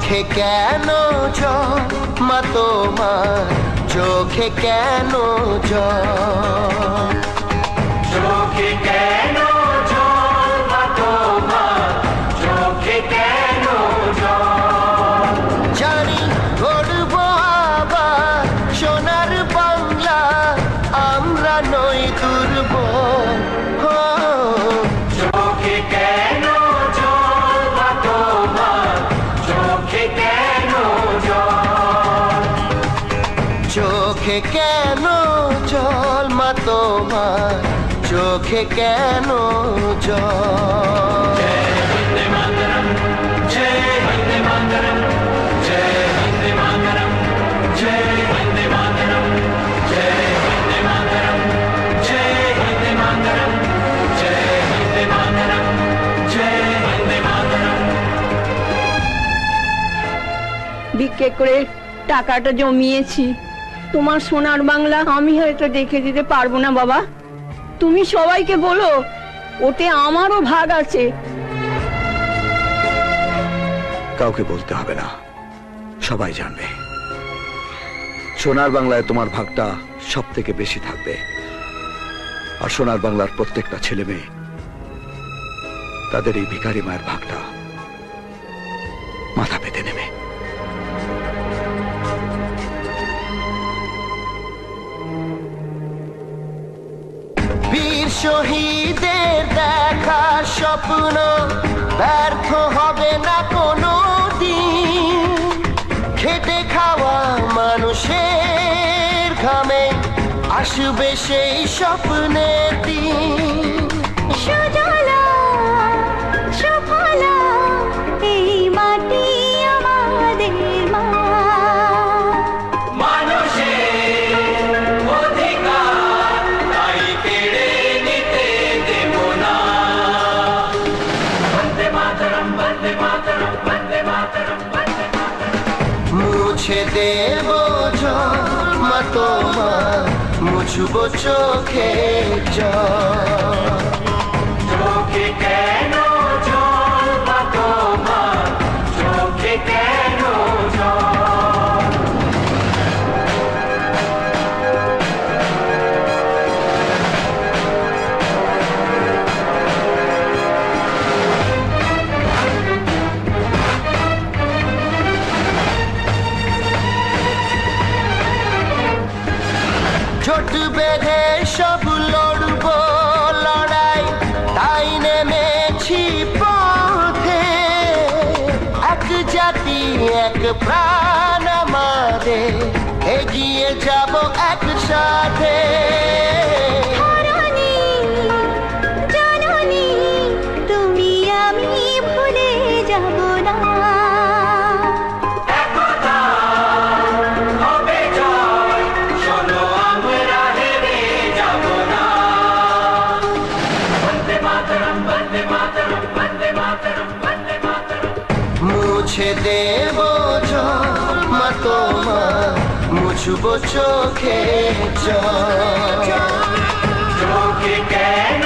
চোখে কেন জল মা তোমার চোখে কেন জল চোখে কেন জল মা তোমার চোখে কেন জল জানি গড়বো আবার সোনার বাংলা আমরা নই দুর্বল চোখে কেন জল মা তোমার চোখে কেন জল চোখে কেন জল মা তোমার চোখে কেন জল বন্দে মাতরম জয় বন্দে মাতরম জয় বন্দে মাতরম জয় বন্দে মাতরম জয় বন্দে মাতরম জয় বন্দে মাতরম জয় বন্দে মাতরম জয় বন্দে মাতরম ভিক্ষে করে টাকাটা জমিয়েছি, তোমার সোনার বাংলা আমি হয়তো দেখে দিতে পারবো না বাবা। তুমি সবাইকে বলো ওতে আমারও ভাগ আছে। কাউকে বলতে হবে না, সবাই জানবে। সোনার বাংলায় তোমার ভাগটা সব থেকে বেশি থাকবে, আর সোনার বাংলার প্রত্যেকটা ছেলে মেয়ে তাদের এই ভিখারি মায়ের ভাগটা মাথা পেতে নেবে। বীর শহীদের দেখা স্বপ্ন ব্যর্থ হবে না কোনো দিন। খেটে খাওয়া মানুষের ঘামে আসবে সেই স্বপ্নের দিন। সুজলা সুফলা এই মাটি আমাদের মা। মানুষের অধিকার তাই কেড়ে নিতে দেব না। বন্দে মাতরম বন্দে মাতরম বন্দে মাতরম বন্দে মাতরম মুছে দেব জল মা তোমার মুছবো চোখে জল। চোখে কেন জল মা তোমার চোখে কেন জল জোট বেঁধে সব লড়বো লড়াই তাই নেমেছি পথে। এক জাতি এক প্রাণ আমাদের এগিয়ে যাব একসাথে। ধরণী জননী তুমি আমি ভুলে যাব না। একতা হবে জয় শোনো আমরা হেরে যাব না। বন্দে মাতরম বন্দে মাতরম বন্দে মাতরম বন্দে মাতরম মুছে দেব জল মা তোমার মুছবো চোখে জল। চোখে কেন